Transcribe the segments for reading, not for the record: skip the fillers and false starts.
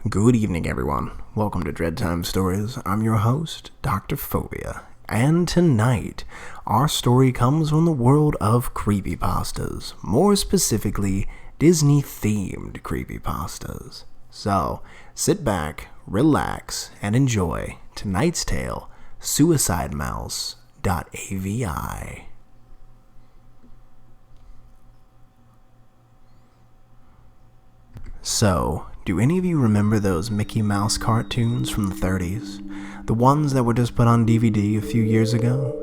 Good evening, everyone. Welcome to Dread Time Stories. I'm your host, Dr. Phobia. And tonight, our story comes from the world of creepypastas. More specifically, Disney-themed creepypastas. So, sit back, relax, and enjoy tonight's tale, SuicideMouse.avi. So, do any of you remember those Mickey Mouse cartoons from the 30s? The ones that were just put on DVD a few years ago?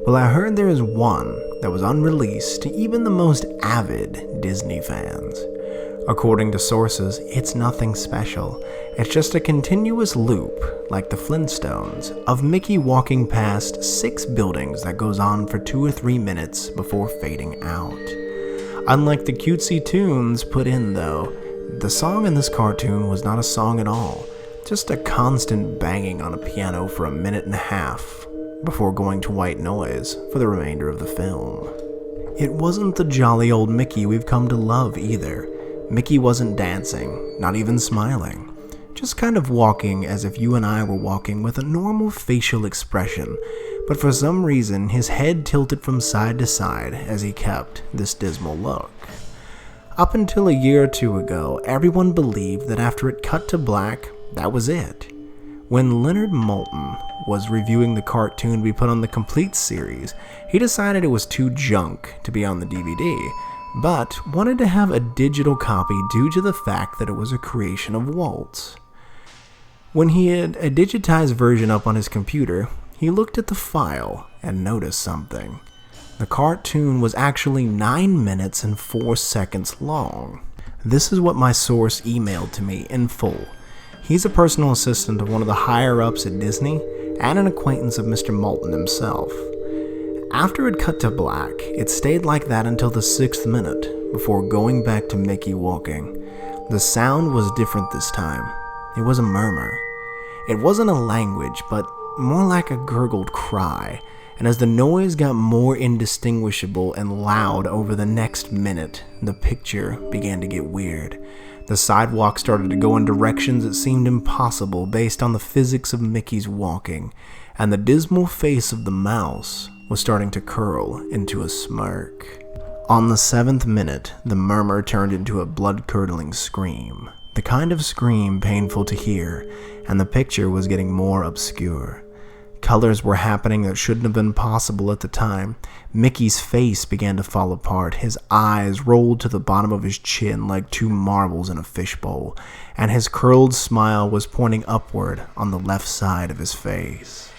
Well, I heard there is one that was unreleased to even the most avid Disney fans. According to sources, it's nothing special. It's just a continuous loop, like the Flintstones, of Mickey walking past 6 buildings that goes on for 2 or 3 minutes before fading out. Unlike the cutesy tunes put in, though, the song in this cartoon was not a song at all, just a constant banging on a piano for 1.5 minutes before going to white noise for the remainder of the film. It wasn't the jolly old Mickey we've come to love either. Mickey wasn't dancing, not even smiling, just kind of walking as if you and I were walking with a normal facial expression, but for some reason his head tilted from side to side as he kept this dismal look. Up until a year or two ago, everyone believed that after it cut to black, that was it. When Leonard Maltin was reviewing the cartoon to be put on the complete series, he decided it was too junk to be on the DVD, but wanted to have a digital copy due to the fact that it was a creation of Walt's. When he had a digitized version up on his computer, he looked at the file and noticed something. The cartoon was actually 9 minutes and 4 seconds long. This is what my source emailed to me in full. He's a personal assistant of one of the higher-ups at Disney and an acquaintance of Mr. Maltin himself. After it cut to black, it stayed like that until the 6th minute before going back to Mickey walking. The sound was different this time. It was a murmur. It wasn't a language, but more like a gurgled cry. And as the noise got more indistinguishable and loud over the next minute, the picture began to get weird. The sidewalk started to go in directions that seemed impossible based on the physics of Mickey's walking, and the dismal face of the mouse was starting to curl into a smirk. On the 7th minute, the murmur turned into a blood-curdling scream, the kind of scream painful to hear, and the picture was getting more obscure. Colors were happening that shouldn't have been possible at the time. Mickey's face began to fall apart. His eyes rolled to the bottom of his chin like 2 marbles in a fishbowl, and his curled smile was pointing upward on the left side of his face.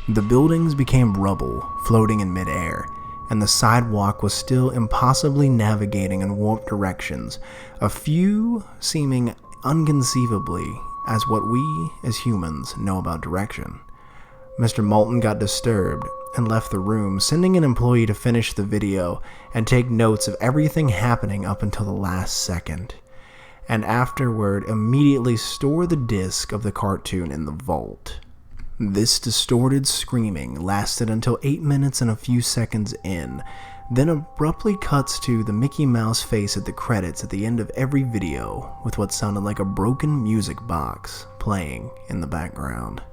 The buildings became rubble, floating in midair, and the sidewalk was still impossibly navigating in warped directions, a few seeming inconceivably as what we as humans know about direction. Mr. Maltin got disturbed and left the room, sending an employee to finish the video and take notes of everything happening up until the last second, and afterward immediately store the disc of the cartoon in the vault. This distorted screaming lasted until 8 minutes and a few seconds in, then abruptly cuts to the Mickey Mouse face at the credits at the end of every video with what sounded like a broken music box playing in the background.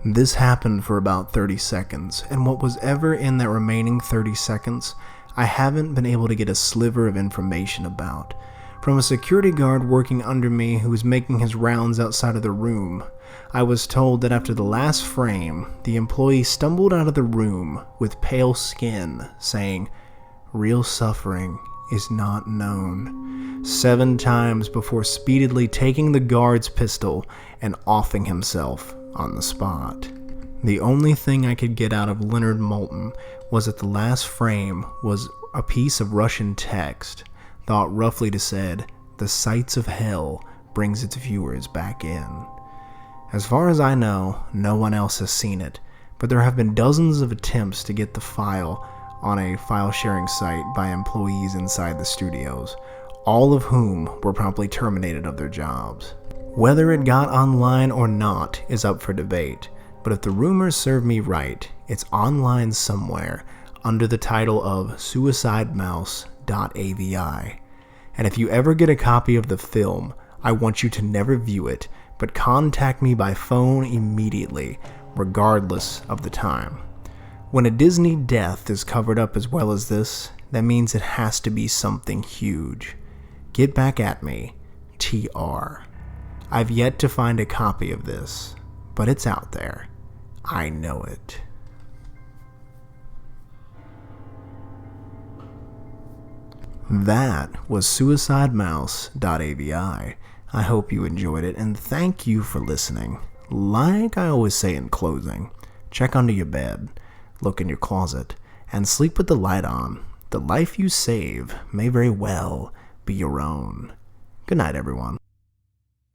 This happened for about 30 seconds, and what was ever in that remaining 30 seconds, I haven't been able to get a sliver of information about. From a security guard working under me who was making his rounds outside of the room, I was told that after the last frame, the employee stumbled out of the room with pale skin, saying, "Real suffering is not known," 7 times before speedily taking the guard's pistol and offing himself on the spot. The only thing I could get out of Leonard Maltin was that the last frame was a piece of Russian text, thought roughly to said, "The sights of hell brings its viewers back in." As far as I know, no one else has seen it, but there have been dozens of attempts to get the file on a file-sharing site by employees inside the studios, all of whom were promptly terminated of their jobs. Whether it got online or not is up for debate, but if the rumors serve me right, it's online somewhere under the title of SuicideMouse.avi. And if you ever get a copy of the film, I want you to never view it, but contact me by phone immediately, regardless of the time. When a Disney death is covered up as well as this, that means it has to be something huge. Get back at me, TR. I've yet to find a copy of this, but it's out there. I know it. That was suicidemouse.avi. I hope you enjoyed it, and thank you for listening. Like I always say in closing, check under your bed, look in your closet, and sleep with the light on. The life you save may very well be your own. Good night, everyone.